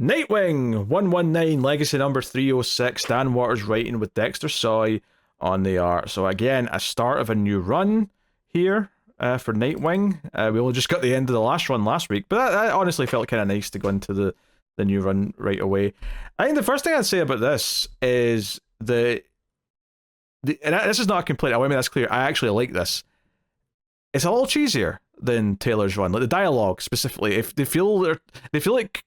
Nightwing 119 Legacy number 306. Dan Waters writing with Dexter Soy on the art. So again, a start of a new run here for Nightwing. We only just got the end of the last run last week, but that honestly felt kind of nice to go into the new run right away. I think the first thing I'd say about this is and this is not a complaint. I want to make this clear. I actually like this. It's a little cheesier than Taylor's run. Like the dialogue specifically, if they feel like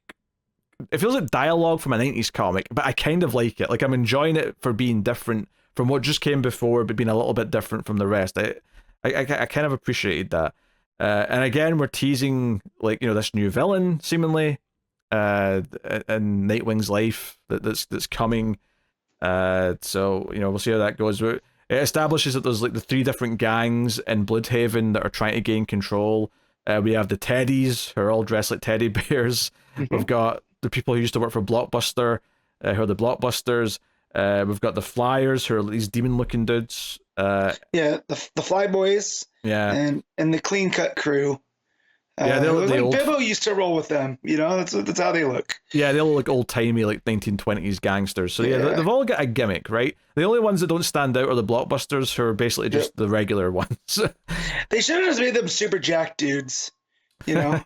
it feels like dialogue from a 90s comic, but I kind of like it. Like I'm enjoying it for being different from what just came before, but being a little bit different from the rest. I kind of appreciated that. And again, we're teasing like this new villain seemingly, in Nightwing's life that's coming. So we'll see how that goes. It establishes that there's like the three different gangs in Bloodhaven that are trying to gain control. We have the Teddies who are all dressed like teddy bears. We've got the people who used to work for Blockbuster, who are the Blockbusters. We've got the Flyers, who are these demon-looking dudes. The Fly Boys. Yeah, and the Clean Cut crew. Yeah, they look like old... Bibbo used to roll with them. That's how they look. Yeah, they look like old-timey, like 1920s gangsters. So yeah, they've all got a gimmick, right? The only ones that don't stand out are the Blockbusters, who are basically just the regular ones. They should have just made them super jack dudes, Yeah,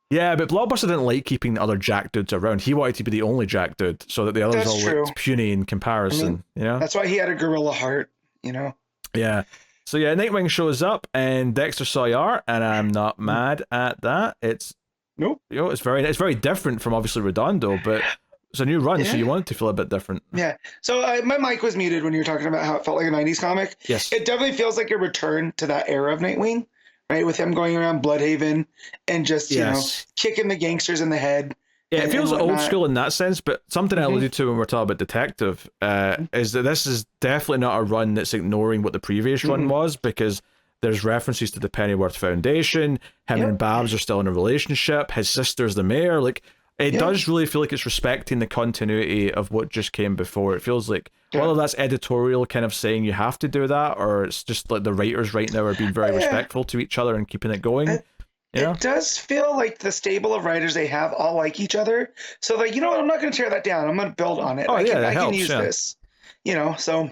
but Blockbuster didn't like keeping the other jack dudes around. He wanted to be the only jack dude, so that the others all looked puny in comparison. That's why he had a gorilla heart. Yeah. So yeah, Nightwing shows up and Dexter Soy art, and I'm not mad at that. It's it's very different from obviously Redondo, but it's a new run, so you want it to feel a bit different. Yeah. So my mic was muted when you were talking about how it felt like a 90s comic. Yes. It definitely feels like a return to that era of Nightwing, right? With him going around Bloodhaven and just kicking the gangsters in the head. Yeah, it feels old school in that sense, but something I alluded to when we're talking about Detective is that this is definitely not a run that's ignoring what the previous run was, because there's references to the Pennyworth Foundation, him and Babs are still in a relationship, his sister's the mayor, like, it does really feel like it's respecting the continuity of what just came before. It feels like, whether that's editorial kind of saying you have to do that, or it's just like the writers right now are being very respectful to each other and keeping it going. It does feel like the stable of writers they have all like each other. So like, I'm not going to tear that down. I'm going to build on it. I can use this, so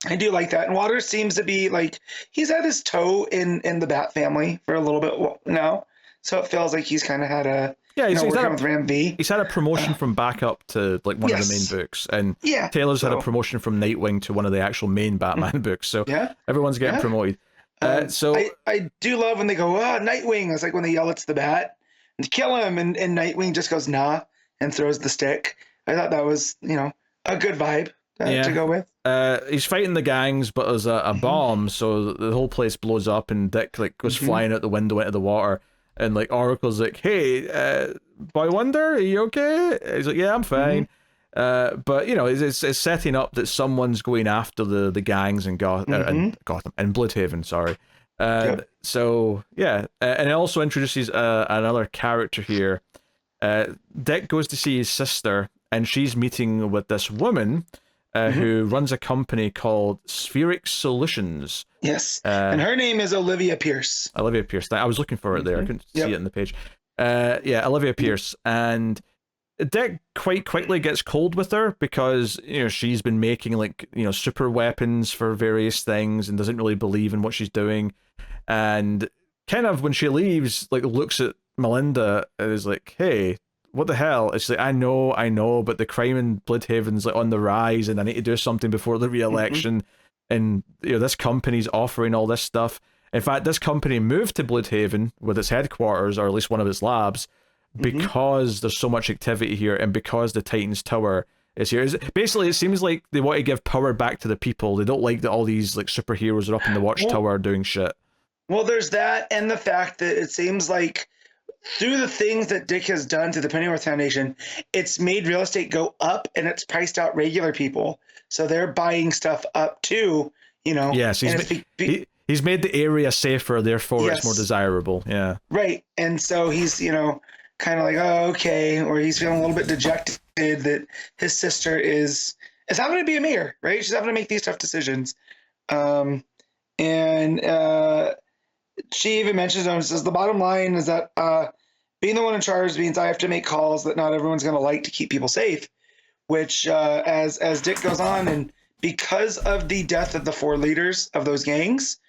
I do like that. And Waters seems to be like, he's had his toe in the Bat family for a little bit now. So it feels like he's kind of had a, he's working with Ram V. He's had a promotion from backup to like one of the main books. And Taylor's had a promotion from Nightwing to one of the actual main Batman books. So everyone's getting promoted. So I do love when they go, Nightwing. It's like when they yell it's the Bat and kill him, and Nightwing just goes nah and throws the stick. I thought that was a good vibe to go with. He's fighting the gangs, but there's a bomb, so the whole place blows up, and Dick like goes flying out the window into the water, and like Oracle's like, hey, Boy Wonder, are you okay? He's like, yeah, I'm fine. But it's setting up that someone's going after the gangs in Gotham and Bloodhaven, sorry. So and it also introduces another character here. Dick goes to see his sister, and she's meeting with this woman who runs a company called Spheric Solutions. Yes, and her name is Olivia Pierce. Olivia Pierce. I was looking for it there. I couldn't see it in the page. Olivia Pierce. And Dick quite quickly gets cold with her because she's been making like super weapons for various things and doesn't really believe in what she's doing, and kind of when she leaves like looks at Melinda and is like, hey, what the hell? It's like, I know, but the crime in Bloodhaven's like on the rise, and I need to do something before the re-election. And this company's offering all this stuff. In fact, this company moved to Bloodhaven with its headquarters, or at least one of its labs, because there's so much activity here, and because the Titans Tower is here. Basically, it seems like they want to give power back to the people. They don't like that all these like superheroes are up in the watchtower doing shit. Well, there's that, and the fact that it seems like through the things that Dick has done to the Pennyworth Foundation, it's made real estate go up, and it's priced out regular people. So they're buying stuff up too, Yes, he's made the area safer, therefore it's more desirable. Yeah. Right. And so he's, kind of like, oh, okay. Or he's feeling a little bit dejected that his sister is having to be a mayor, right? She's having to make these tough decisions. And she even mentions, says the bottom line is that being the one in charge means I have to make calls that not everyone's going to like to keep people safe, which as Dick goes on, and because of the death of the 4 leaders of those gangs,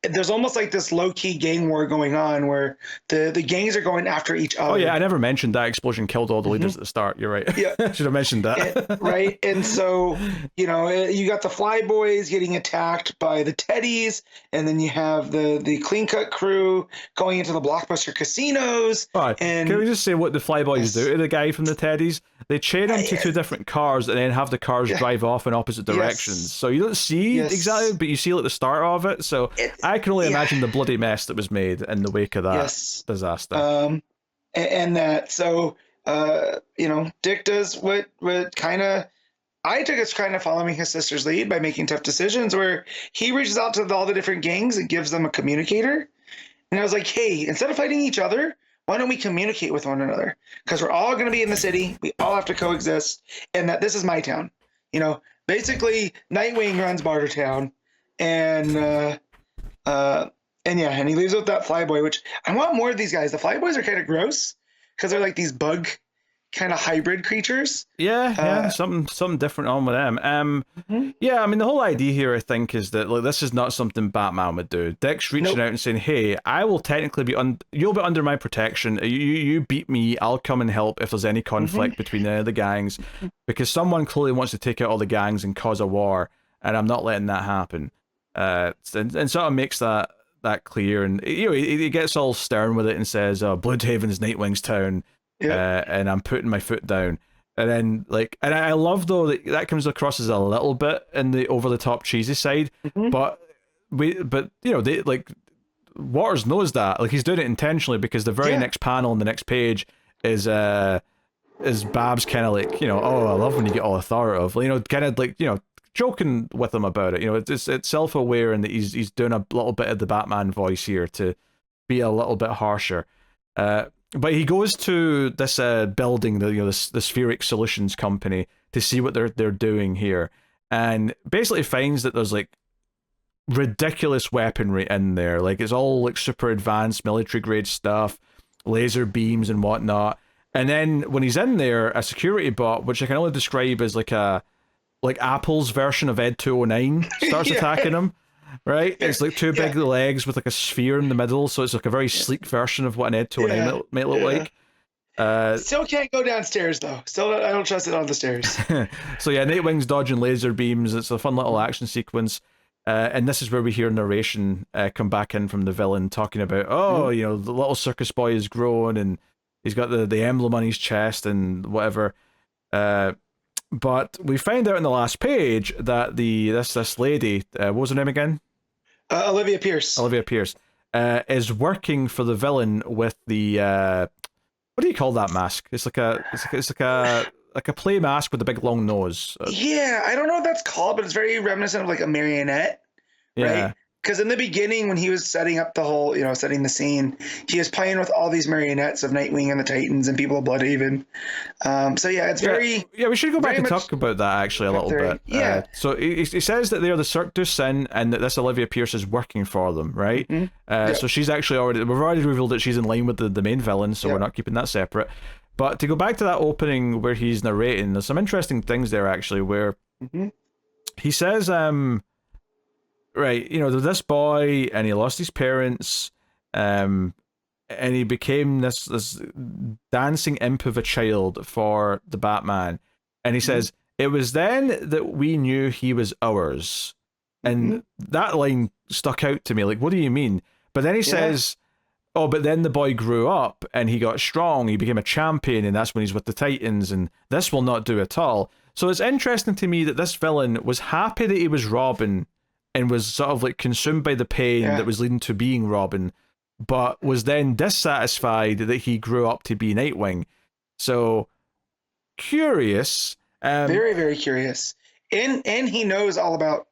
there's almost like this low-key gang war going on where the gangs are going after each other. Oh yeah, I never mentioned that explosion killed all the leaders at the start. You're right. Yeah. I should have mentioned that. Right. And so, you know, you got the Flyboys getting attacked by the Teddies, and then you have the Clean Cut crew going into the Blockbuster casinos. Right. And can we just say what the Flyboys do to the guy from the Teddies? They chain him to 2 different cars and then have the cars drive off in opposite directions. So you don't see exactly, but you see like the start of it. So I can only imagine the bloody mess that was made in the wake of that disaster. And that, so, you know, Dick does what kind of, I took it's kind of following his sister's lead by making tough decisions, where he reaches out to all the different gangs and gives them a communicator. And I was like, hey, instead of fighting each other, why don't we communicate with one another? Because we're all going to be in the city. We all have to coexist. And that this is my town. You know, basically, Nightwing runs Bartertown. And he leaves with that Flyboy, which I want more of these guys. The Flyboys are kind of gross because they're like these bug kind of hybrid creatures. Yeah, something different on with them. Yeah, I mean, the whole idea here, I think, is that like this is not something Batman would do. Dick's reaching out and saying, "Hey, I will technically be you'll be under my protection. You beat me, I'll come and help if there's any conflict between the gangs, because someone clearly wants to take out all the gangs and cause a war, and I'm not letting that happen." And sort of makes that clear, and you know, he gets all stern with it and says, Bloodhaven's Nightwing's town. And I'm putting my foot down, and then like, and I love though that comes across as a little bit in the over the top cheesy side, but you know, they like Waters knows that, like he's doing it intentionally, because the very next panel on the next page is Babs kind of like, you know, oh, I love when you get all authoritative, you know, kind of like, you know, joking with him about it, you know, it's self-aware, and that he's doing a little bit of the Batman voice here to be a little bit harsher. But he goes to this building, the Spheric Solutions company, to see what they're doing here, and basically finds that there's like ridiculous weaponry in there. Like it's all like super advanced military grade stuff, laser beams and whatnot. And then when he's in there, a security bot, which I can only describe as like Apple's version of Ed 209, starts attacking him. Right, it's like 2 big legs with like a sphere in the middle, so it's like a very sleek version of what an Ed 209 might look like. Still can't go downstairs though. Still, I don't trust it on the stairs. So yeah, Nightwing's dodging laser beams. It's a fun little action sequence, and this is where we hear narration come back in from the villain talking about, you know, the little circus boy is grown and he's got the emblem on his chest and whatever. But we find out in the last page that this lady, what was her name again? Olivia Pierce. Olivia Pierce is working for the villain with the what do you call that mask? It's like a play mask with a big long nose. Yeah, I don't know what that's called, but it's very reminiscent of like a marionette, right? Because in the beginning, when he was setting up the whole, you know, setting the scene, he was playing with all these marionettes of Nightwing and the Titans and people of Bloodhaven. So yeah, it's very... Yeah, we should go back and talk about that actually a little bit. Yeah. So he says that they're the Cirque du Sin and that this Olivia Pierce is working for them, right? So she's actually we've already revealed that she's in line with the main villain, so we're not keeping that separate. But to go back to that opening where he's narrating, there's some interesting things there actually, where he says... right, you know, there's this boy, and he lost his parents, and he became this dancing imp of a child for the Batman. And he says, it was then that we knew he was ours. And that line stuck out to me, like, what do you mean? But then he says, oh, but then the boy grew up, and he got strong, he became a champion, and that's when he's with the Titans, and this will not do at all. So it's interesting to me that this villain was happy that he was Robin, and was sort of like consumed by the pain that was leading to being Robin, but was then dissatisfied that he grew up to be Nightwing. So curious. Very, very curious. And he knows all about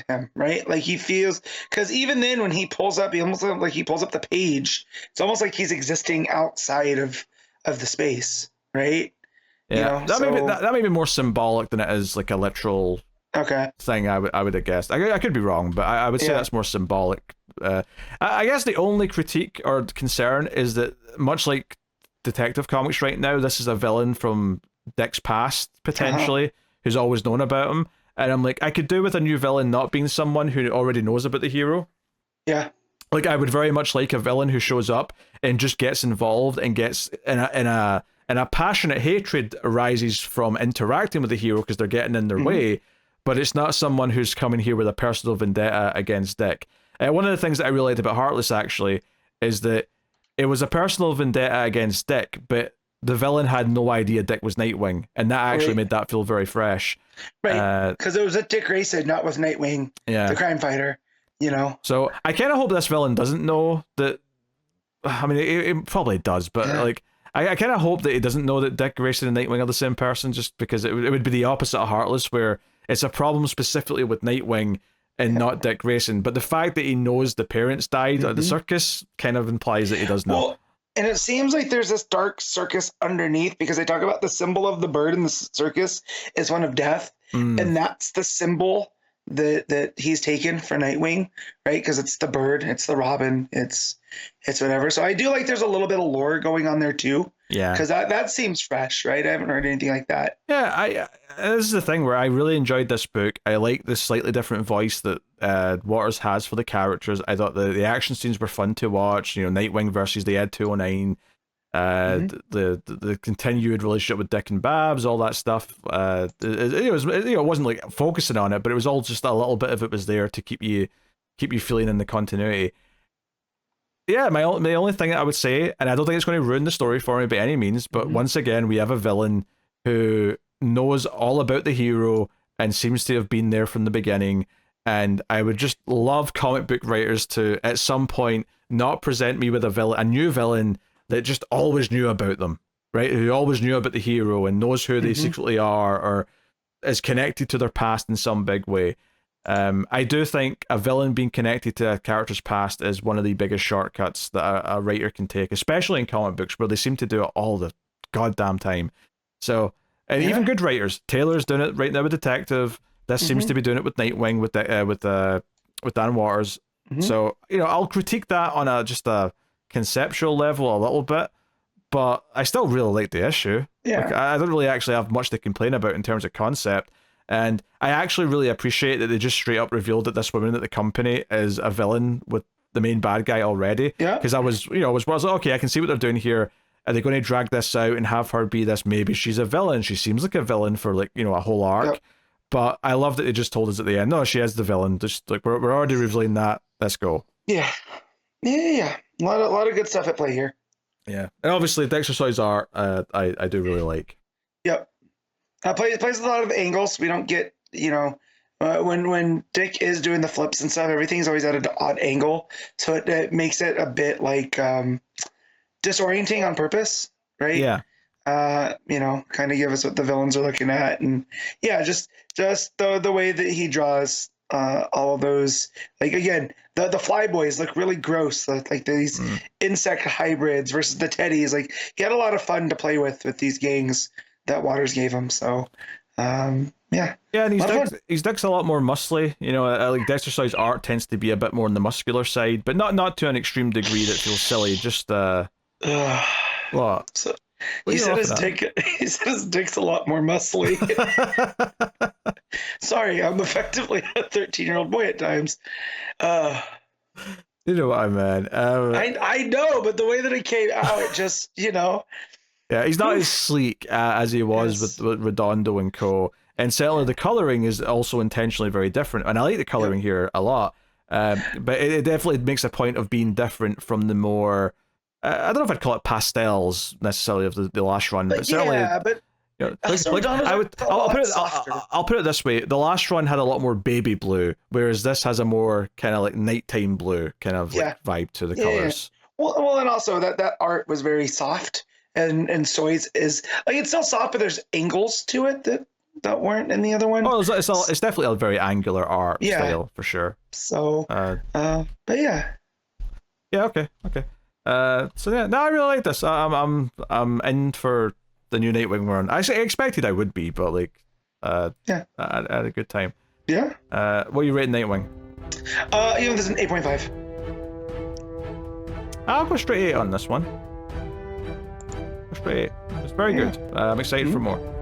him, right? Like he feels, because even then when he pulls up, he almost like he pulls up the page. It's almost like he's existing outside of the space, right? Yeah, you know, that may be more symbolic than it is like a literal thing. I would have guessed. I could be wrong, but I would say that's more symbolic. I guess the only critique or concern is that much like Detective Comics right now. This is a villain from Dick's past, potentially, who's always known about him. And I'm like, I could do with a new villain not being someone who already knows about the hero. Yeah. Like, I would very much like a villain who shows up and just gets involved and gets in a passionate hatred arises from interacting with the hero because they're getting in their way, but it's not someone who's coming here with a personal vendetta against Dick. One of the things that I really liked about Heartless, actually, is that it was a personal vendetta against Dick, but the villain had no idea Dick was Nightwing, and that actually made that feel very fresh. Right, because it was with Dick Grayson, not with Nightwing, the crime fighter, you know? So I kind of hope this villain doesn't know that... I mean, it probably does, but like, I kind of hope that he doesn't know that Dick Grayson and Nightwing are the same person, just because it would be the opposite of Heartless, where it's a problem specifically with Nightwing and not Dick Grayson. But the fact that he knows the parents died at the circus kind of implies that he does know. Well, and it seems like there's this dark circus underneath, because they talk about the symbol of the bird in the circus is one of death, and that's the symbol that he's taken for Nightwing, right? Because it's the bird, it's the robin, it's whatever. So I do like there's a little bit of lore going on there too. Yeah. Because that seems fresh, right? I haven't heard anything like that. Yeah, this is the thing where I really enjoyed this book. I like the slightly different voice that Waters has for the characters. I thought the action scenes were fun to watch. You know, Nightwing versus the Ed 209. The continued relationship with Dick and Babs, all that stuff. It wasn't like focusing on it, but it was all just a little bit of it was there to keep you feeling in the continuity. Yeah, my only thing I would say, and I don't think it's going to ruin the story for me by any means, but once again, we have a villain who knows all about the hero and seems to have been there from the beginning. And I would just love comic book writers to, at some point, not present me with a new villain that just always knew about them, right? Who always knew about the hero and knows who they secretly are, or is connected to their past in some big way. I do think a villain being connected to a character's past is one of the biggest shortcuts that a writer can take, especially in comic books where they seem to do it all the goddamn time. So, and even good writers, Taylor's doing it right now with Detective. This seems to be doing it with Nightwing, with Dan Waters. So, I'll critique that on just a conceptual level a little bit, but I still really like the issue. Yeah, like, I don't really actually have much to complain about in terms of concept. And I actually really appreciate that they just straight up revealed that this woman at the company is a villain with the main bad guy already. Yeah. Because I was like, okay, I can see what they're doing here. Are they going to drag this out and have her be this? Maybe she's a villain. She seems like a villain for a whole arc. Yep. But I love that they just told us at the end, no, she is the villain. Just like we're already revealing that. Let's go. Yeah. A lot of good stuff at play here. Yeah. And obviously Dexter Soy's art, I do really like. Yep. Plays a lot of angles. We don't get, when Dick is doing the flips and stuff, everything's always at an odd angle. So it makes it a bit like disorienting on purpose, right? Yeah. Kind of give us what the villains are looking at. And yeah, just the way that he draws all of those, like, again, the flyboys look really gross, like these insect hybrids versus the teddies. Like, he had a lot of fun to play with these gangs that Waters gave him. So and his Dick's a lot more muscly. Like Dexter Soy's art tends to be a bit more on the muscular side, but not to an extreme degree that feels silly. Just what? So, he said his dick's a lot more muscly. Sorry, I'm effectively a 13-year-old boy at times. You know what I meant. I know, but the way that it came out, it just, Yeah, he's not as sleek as he was with Redondo and co. And certainly the coloring is also intentionally very different. And I like the coloring here a lot. But it definitely makes a point of being different from the more... I don't know if I'd call it pastels necessarily of the last run, but certainly... Yeah, but... I'll put it this way. The last run had a lot more baby blue, whereas this has a more kind of like nighttime blue kind of vibe to the colors. Yeah. Well, and also that art was very soft. And Soy's is like, it's still soft, but there's angles to it that weren't in the other one. Oh, it's definitely a very angular art style for sure. So, but yeah. Okay. So yeah, no, I really like this. I'm in for the new Nightwing run. I expected I would be, but like, I had a good time. Yeah. What are you rating Nightwing? This is an 8.5. I'll go straight 8 on this one. It's great. It's very good. I'm excited for more.